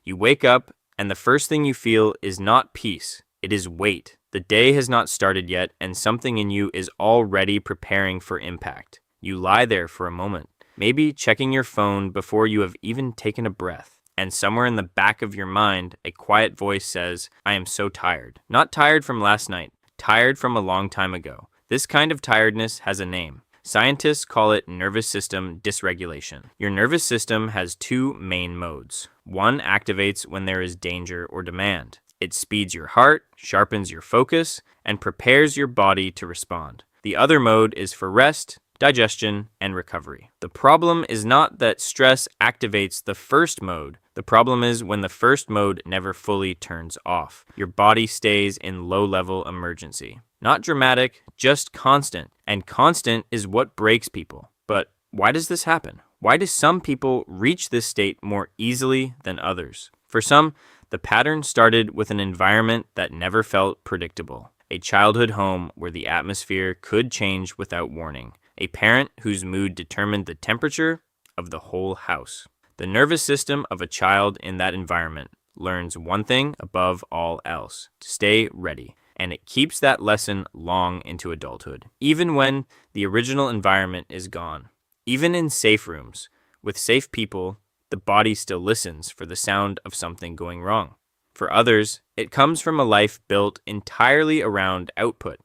You wake up, and the first thing you feel is not peace, it is weight. The day has not started yet, and something in you is already preparing for impact. You lie there for a moment, maybe checking your phone before you have even taken a breath. And somewhere in the back of your mind, a quiet voice says, I am so tired. Not tired from last night, tired from a long time ago. This kind of tiredness has a name. Scientists call it nervous system dysregulation. Your nervous system has two main modes. One activates when there is danger or demand. It speeds your heart, sharpens your focus, and prepares your body to respond. The other mode is for rest, digestion, and recovery. The problem is not that stress activates the first mode. The problem is when the first mode never fully turns off. Your body stays in low-level emergency. Not dramatic, just constant. And constant is what breaks people. But why does this happen? Why do some people reach this state more easily than others? For some, the pattern started with an environment that never felt predictable. A childhood home where the atmosphere could change without warning. A parent whose mood determined the temperature of the whole house. The nervous system of a child in that environment learns one thing above all else: to stay ready. And it keeps that lesson long into adulthood, even when the original environment is gone. Even in safe rooms, with safe people, the body still listens for the sound of something going wrong. For others, it comes from a life built entirely around output,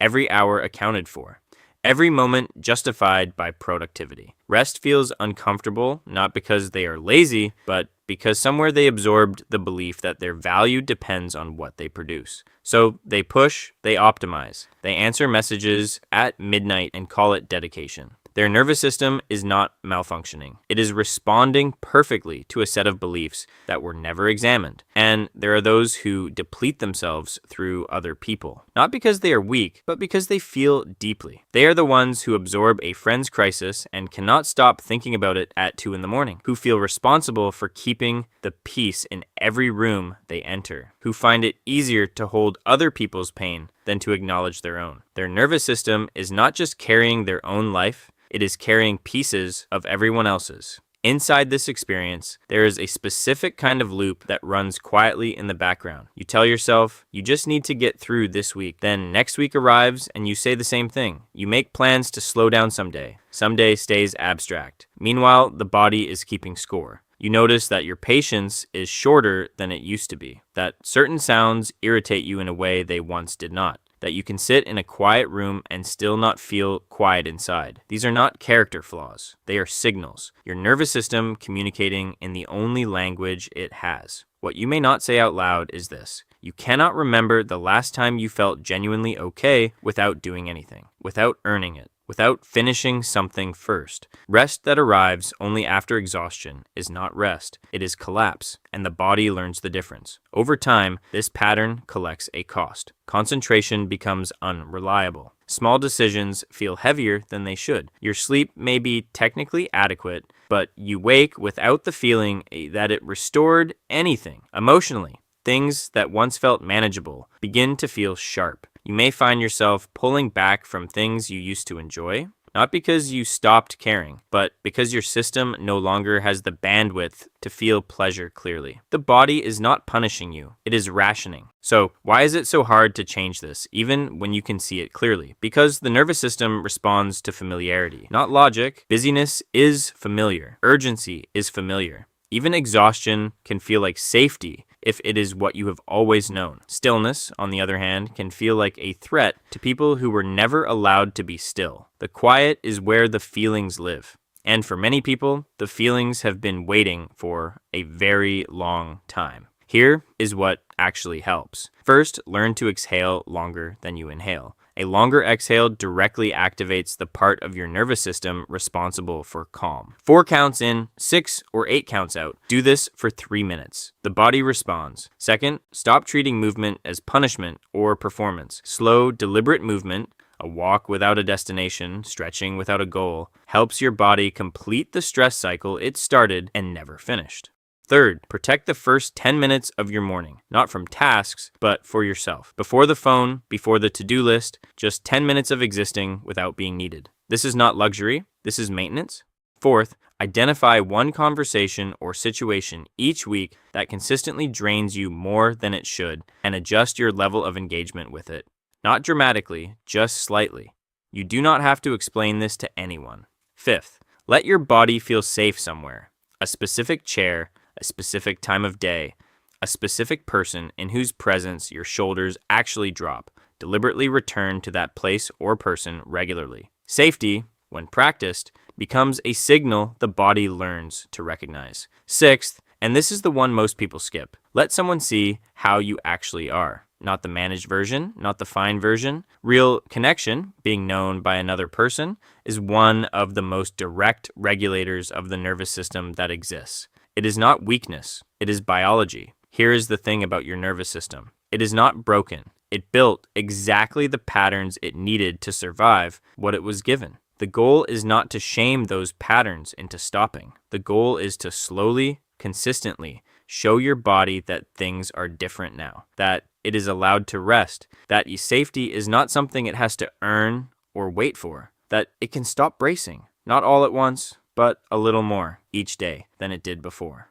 every hour accounted for, every moment justified by productivity. Rest feels uncomfortable, not because they are lazy, but because somewhere they absorbed the belief that their value depends on what they produce. So they push, they optimize, they answer messages at midnight and call it dedication. Their nervous system is not malfunctioning. It is responding perfectly to a set of beliefs that were never examined. And there are those who deplete themselves through other people, not because they are weak, but because they feel deeply. They are the ones who absorb a friend's crisis and cannot stop thinking about it at 2 a.m, who feel responsible for keeping the peace in every room they enter, who find it easier to hold other people's pain than to acknowledge their own. Their nervous system is not just carrying their own life, it is carrying pieces of everyone else's. Inside this experience, there is a specific kind of loop that runs quietly in the background. You tell yourself, you just need to get through this week. Then next week arrives and you say the same thing. You make plans to slow down someday. Someday stays abstract. Meanwhile, the body is keeping score. You notice that your patience is shorter than it used to be, that certain sounds irritate you in a way they once did not, that you can sit in a quiet room and still not feel quiet inside. These are not character flaws. They are signals. Your nervous system communicating in the only language it has. What you may not say out loud is this: you cannot remember the last time you felt genuinely okay without doing anything, without earning it, without finishing something first. Rest that arrives only after exhaustion is not rest, it is collapse, and the body learns the difference. Over time, this pattern collects a cost. Concentration becomes unreliable. Small decisions feel heavier than they should. Your sleep may be technically adequate, but you wake without the feeling that it restored anything. Emotionally, things that once felt manageable begin to feel sharp. You may find yourself pulling back from things you used to enjoy, not because you stopped caring, but because your system no longer has the bandwidth to feel pleasure clearly. The body is not punishing you, it is rationing. So why is it so hard to change this, even when you can see it clearly? Because the nervous system responds to familiarity, not logic. Busyness is familiar. Urgency is familiar. Even exhaustion can feel like safety if it is what you have always known. Stillness, on the other hand, can feel like a threat to people who were never allowed to be still. The quiet is where the feelings live. And for many people, the feelings have been waiting for a very long time. Here is what actually helps. First, learn to exhale longer than you inhale. A longer exhale directly activates the part of your nervous system responsible for calm. 4 counts in, 6 or 8 counts out. Do this for 3 minutes. The body responds. Second, stop treating movement as punishment or performance. Slow, deliberate movement, a walk without a destination, stretching without a goal, helps your body complete the stress cycle it started and never finished. Third, protect the first 10 minutes of your morning, not from tasks, but for yourself. Before the phone, before the to-do list, just 10 minutes of existing without being needed. This is not luxury, this is maintenance. Fourth, Identify one conversation or situation each week that consistently drains you more than it should and adjust your level of engagement with it. Not dramatically, just slightly. You do not have to explain this to anyone. Fifth, let your body feel safe somewhere. A specific chair, a specific time of day, a specific person in whose presence your shoulders actually drop. Deliberately return to that place or person regularly. Safety, when practiced, becomes a signal the body learns to recognize. Sixth, and this is the one most people skip, let someone see how you actually are. Not the managed version, not the fine version. Real connection, being known by another person, is one of the most direct regulators of the nervous system that exists. It is not weakness, it is biology. Here is the thing about your nervous system. It is not broken. It built exactly the patterns it needed to survive what it was given. The goal is not to shame those patterns into stopping. The goal is to slowly, consistently show your body that things are different now, that it is allowed to rest, that safety is not something it has to earn or wait for, that it can stop bracing, not all at once, but a little more each day than it did before.